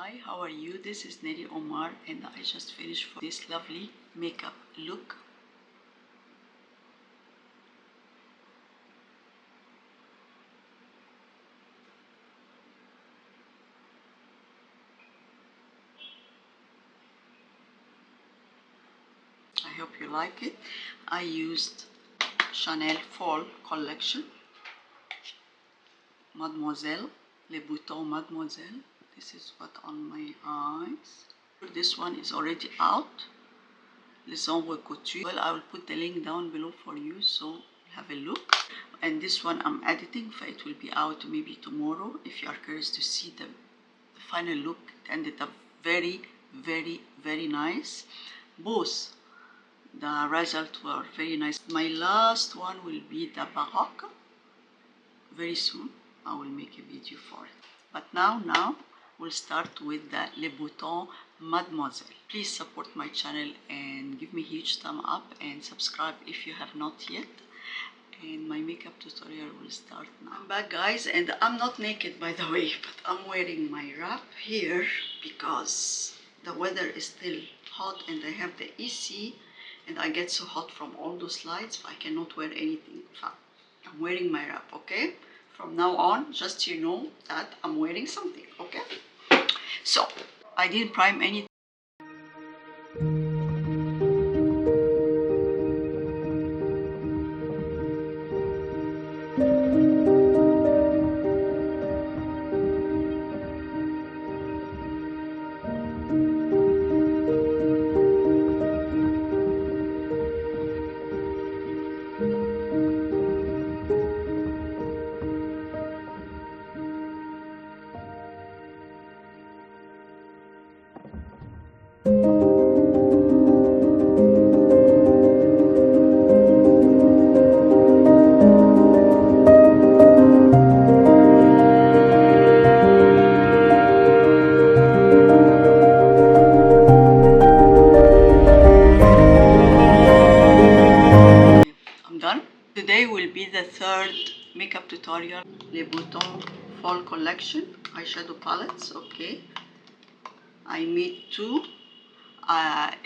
Hi, how are you? This is Neri Omar and I just finished for this lovely makeup look. I hope you like it. I used Chanel Fall collection, Mademoiselle, les Boutons Mademoiselle. This is what on my eyes. This one is already out. Les Ombre Couture. Well, I will put the link down below for you, so have a look. And this one I'm editing, so it will be out maybe tomorrow. If you are curious to see the final look, it ended up very, very nice. Both the results were very nice. My last one will be the Baroque. Very soon I will make a video for it. But now we'll start with the Les Boutons Mademoiselle. Please support my channel and give me a huge thumb up and subscribe if you have not yet. And my makeup tutorial will start now. I'm back, guys, and I'm not naked, by the way, but I'm wearing my wrap here because the weather is still hot and I have the AC and I get so hot from all those lights, I cannot wear anything. I'm wearing my wrap, okay? From now on, just you know that I'm wearing something, okay? So, I didn't prime anything. Today will be the third makeup tutorial. Les Boutons Fall Collection eyeshadow palettes. Okay, I made two.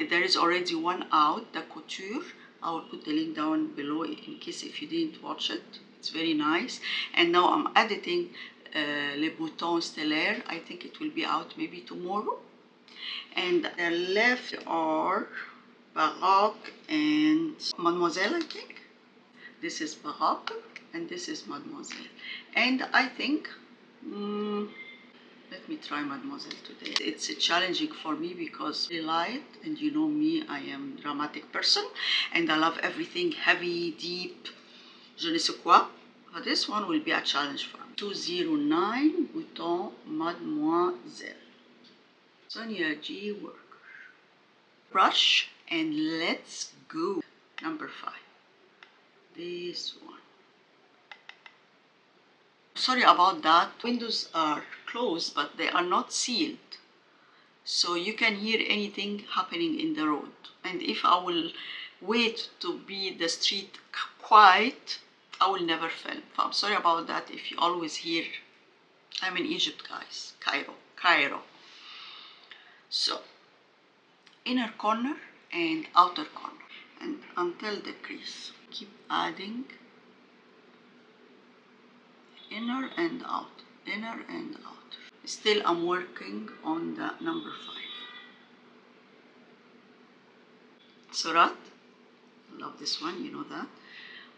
There is already one out, the Couture. I will put the link down below in case if you didn't watch it. It's very nice. And now I'm editing Les Boutons Stellaire. I think it will be out maybe tomorrow. And the left are Baroque and Mademoiselle, I think. This is Baroque and this is Mademoiselle. And I think, let me try Mademoiselle today. It's challenging for me because it's light and you know me, I am a dramatic person and I love everything heavy, deep, je ne sais quoi. But this one will be a challenge for me. 209 Boutons Mademoiselle. Sonia G. Worker. Brush and let's go. Number 5. This one. Sorry about that. Windows are closed, but they are not sealed. So you can hear anything happening in the road. And if I will wait to be the street quiet, I will never film. I'm sorry about that if you always hear. I'm in Egypt, guys. Cairo. So, inner corner and outer corner. And until the crease. Keep adding inner and out, inner and out. Still I'm working on the number 5. Surat, I love this one, you know that.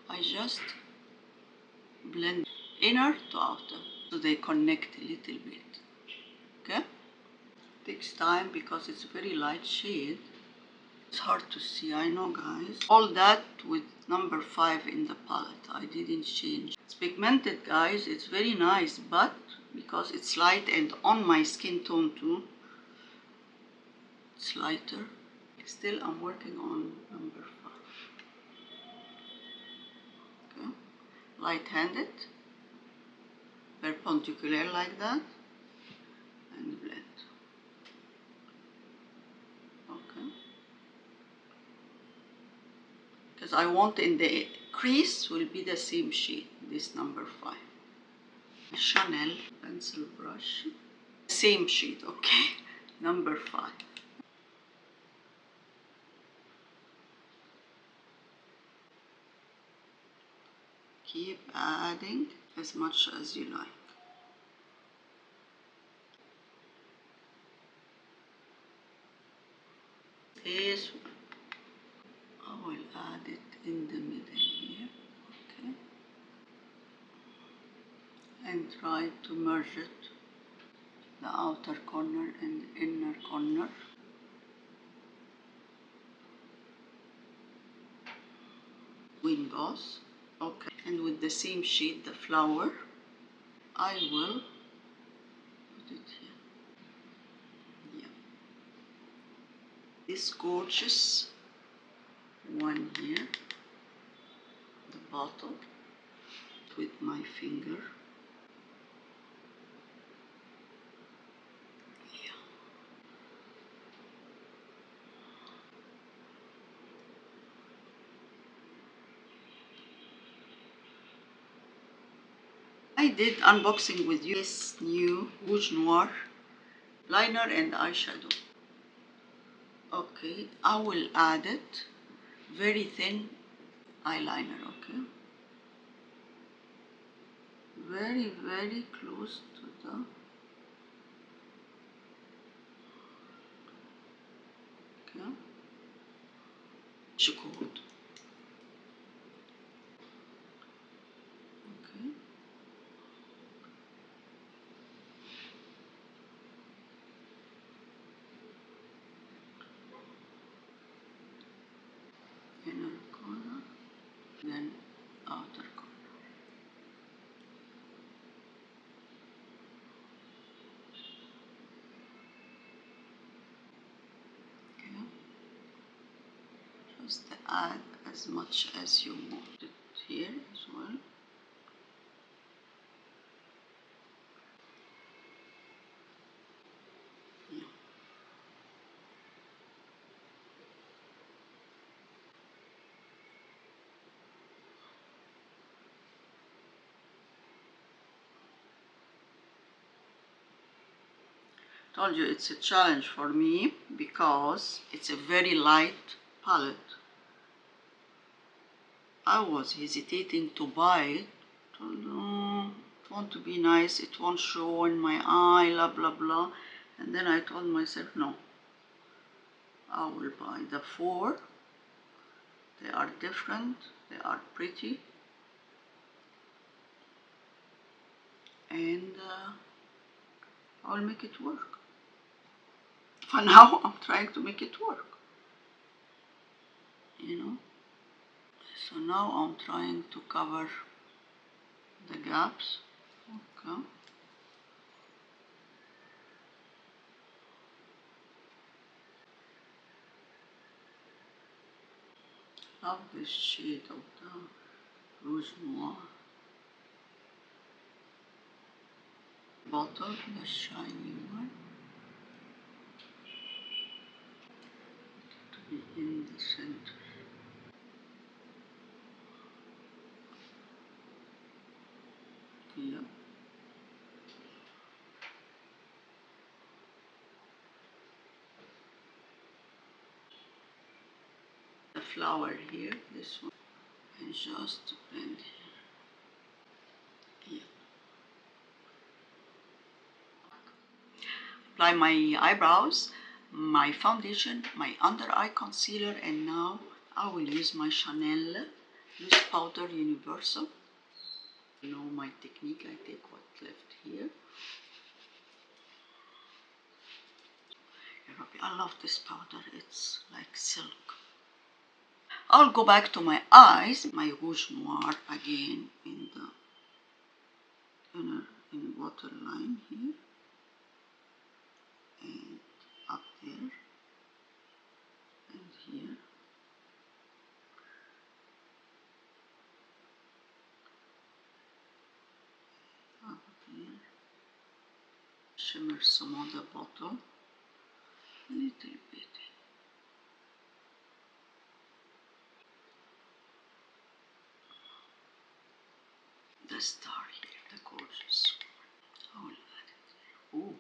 I just blend inner to outer so they connect a little bit. Okay? Takes time because it's a very light shade. It's hard to see, I know, guys. All that with number 5 in the palette. I didn't change. It's pigmented, guys. It's very nice, but because it's light and on my skin tone too, it's lighter. Still, I'm working on number 5. Okay. Light-handed, perpendicular like that, and blend. Because I want in the crease will be the same shade, this number 5. Chanel pencil brush. Same shade, okay? Number 5. Keep adding as much as you like. This one, I will add it in the middle here, okay? And try to merge it, the outer corner and the inner corner. Between both, okay. And with the same shade, the flower, I will put it here. Yeah. This gorgeous one here, the bottom, with my finger. Yeah. I did unboxing with you this new Rouge Noir liner and eyeshadow. Okay, I will add it very thin eyeliner, okay? Very, very close to the, okay? Recourbe. Okay. Inner corner, then outer corner. Okay. Just add as much as you want it here as well. Yeah. Told you it's a challenge for me because it's a very light palette. I was hesitating to buy it. Told, oh, it won't to be nice, it won't show in my eye, blah blah blah. And then I told myself, no, I will buy the 4. They are different, they are pretty, and I will make it work. For now, I'm trying to make it work, you know. So now I'm trying to cover the gaps. Okay. Love this shade of the Rouge Noir. Bottle, the shiny one. To be in the center. Yep. The flower here, this one, and just blend here. Yeah. Apply my eyebrows, my foundation, my under eye concealer, and now I will use my Chanel loose powder Universelle. You know my technique, I take what's left here. I love this powder, it's like silk. I'll go back to my eyes, my Rouge Noir again in the inner waterline here and up there and here. Up there. Shimmer some on the bottom, a little bit. The star here, the gorgeous one. I will add it there. Ooh.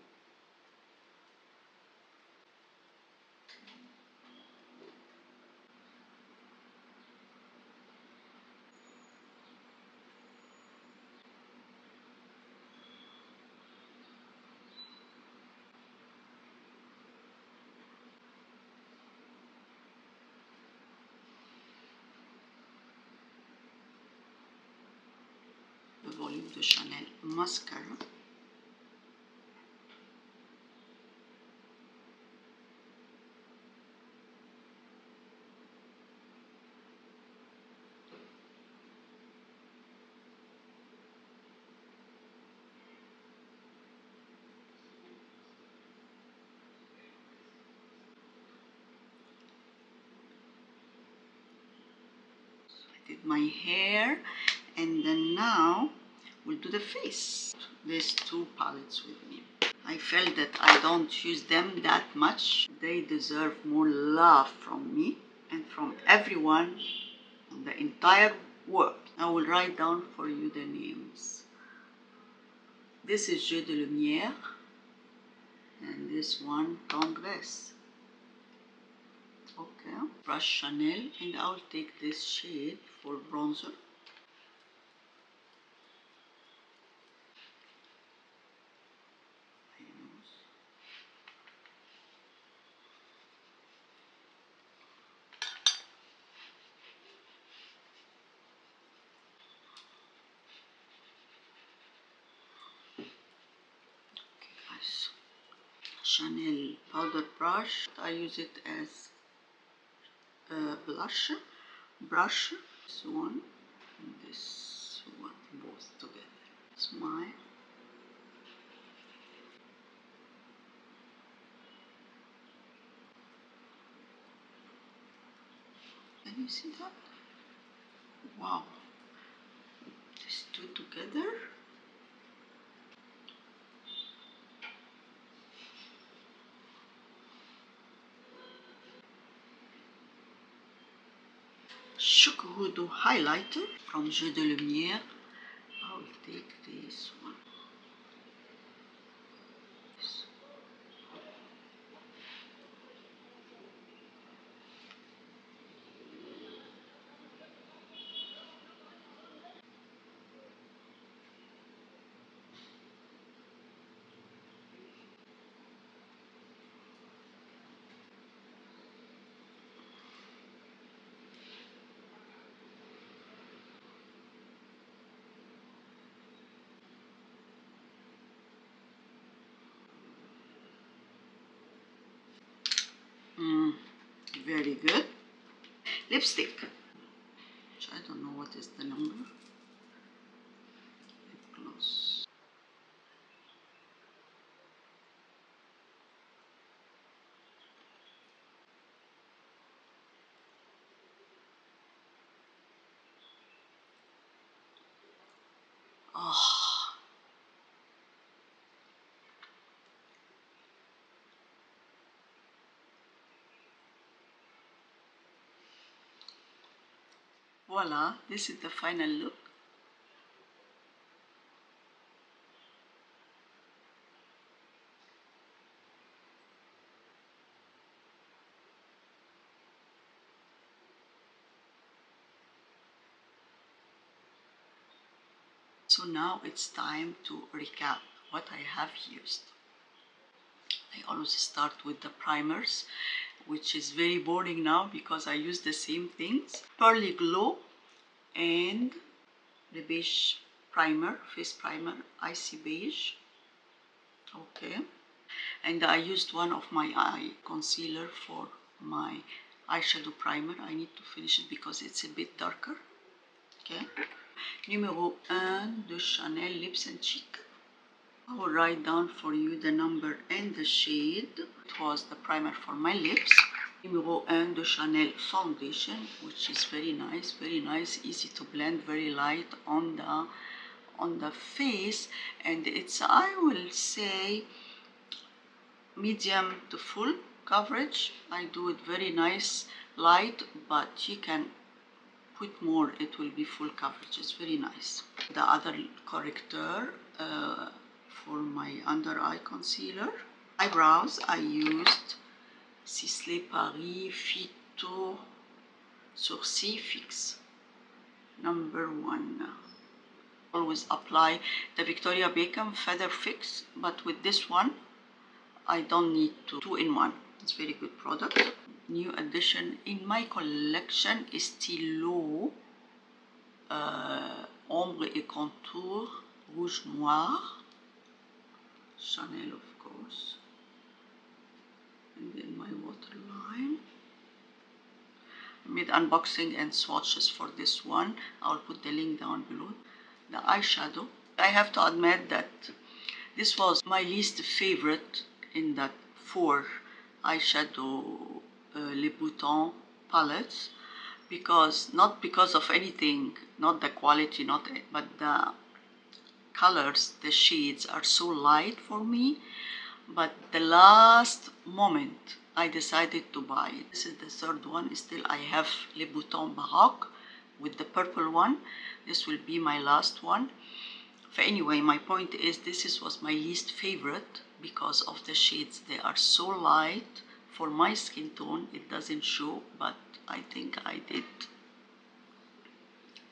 de Chanel mascara. Did my hair, and then now we'll do the face. There's two palettes with me. I felt that I don't use them that much. They deserve more love from me and from everyone in the entire world. I will write down for you the names. This is Jeu de Lumière, and this one Mbres. Okay, brush Chanel, and I'll take this shade for bronzer. Chanel powder brush. I use it as a blush brush. This one and this one, both together. Smile. Can you see that? Wow. These two together. Recourbe highlighter from Jeu de Lumière. I will take this one. Very good. Lipstick, which I don't know what is the number. Lip gloss. Oh. Voila, this is the final look. So now it's time to recap what I have used. I always start with the primers, which is very boring now because I use the same things. Pearly Glow and the Beige primer, face primer, Icy Beige. Okay. And I used one of my eye concealer for my eyeshadow primer. I need to finish it because it's a bit darker. Okay. Numéro 1 de Chanel Lips and Cheek. I will write down for you the number and the shade. It was the primer for my lips. Numéro 1 de Chanel Foundation, which is very nice, easy to blend, very light on the face, and it's, I will say, medium to full coverage. I do it very nice, light, but you can put more, it will be full coverage. It's very nice. The other corrector for my under eye concealer. Eyebrows, I used SISLEY Paris Phyto-Sourcils Fix number 1. Always apply the Victoria Beckham Feather Fix, but with this one I don't need to 2-in-1. It's very good product. New addition in my collection is Stylo Ombre et Contour Rouge Noir, Chanel of course, and then my waterline. I made unboxing and swatches for this one. I'll put the link down below. The eyeshadow, I have to admit that this was my least favorite in that 4 eyeshadow Les Boutons palettes, because not because of anything, not the quality, but the colors, the shades are so light for me. But the last moment I decided to buy it. This is the third one. Still I have Les Boutons Baroque with the purple one. This will be my last one. But anyway, my point is was my least favorite because of the shades. They are so light for my skin tone. It doesn't show, but I think I did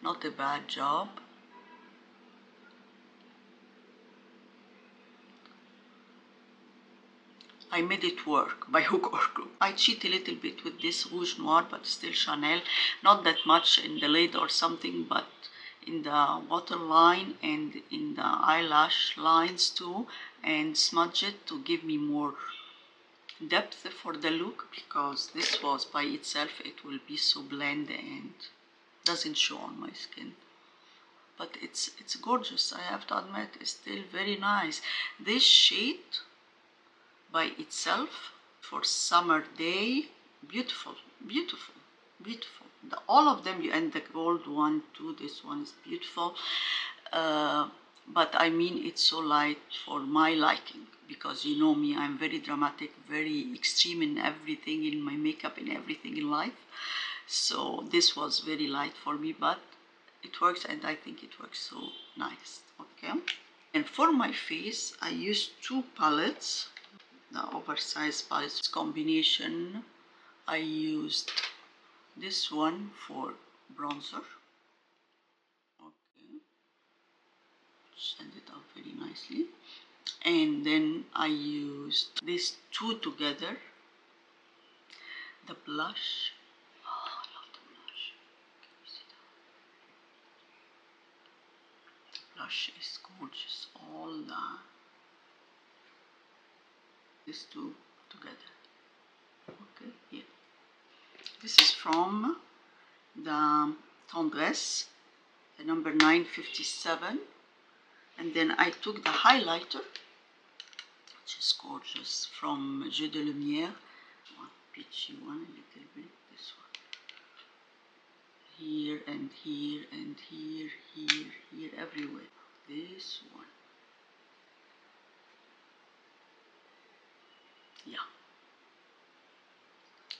not a bad job. I made it work by hook or crook. I cheat a little bit with this Rouge Noir, but still Chanel. Not that much in the lid or something, but in the waterline and in the eyelash lines too, and smudge it to give me more depth for the look, because this was by itself, it will be so bland and doesn't show on my skin. But it's gorgeous, I have to admit. It's still very nice. This shade by itself for summer day, beautiful, beautiful, beautiful. All of them, and the gold one too, this one is beautiful. But I mean, it's so light for my liking, because you know me, I'm very dramatic, very extreme in everything, in my makeup, in everything in life. So this was very light for me, but it works, and I think it works so nice. Okay, and for my face I used 2 palettes, the oversized palettes combination. I used this one for bronzer. Okay, send it out very nicely. And then I used these 2 together. The blush. Oh, I love the blush. Can you see that? The blush is gorgeous. All these 2 together. Okay, here. This is from the Mbres, the number 957. And then I took the highlighter, which is gorgeous, from Jeu de Lumière. One peachy one, a little bit, this one. Here and here and here, here, everywhere. This one. Yeah.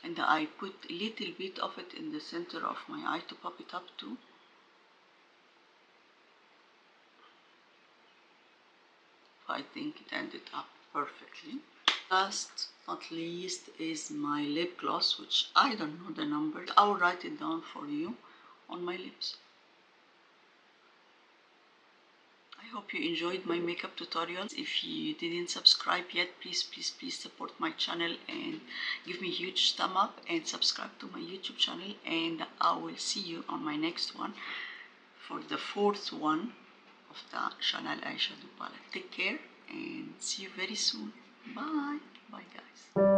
And I put a little bit of it in the center of my eye to pop it up too. I think it ended up perfectly. Last not least is my lip gloss, which I don't know the number. I will write it down for you on my lips. I hope you enjoyed my makeup tutorials. If you didn't subscribe yet, please support my channel and give me a huge thumb up and subscribe to my YouTube channel, and I will see you on my next one for the 4th one of the Chanel eyeshadow palette. Take care and see you very soon. Bye. Bye guys.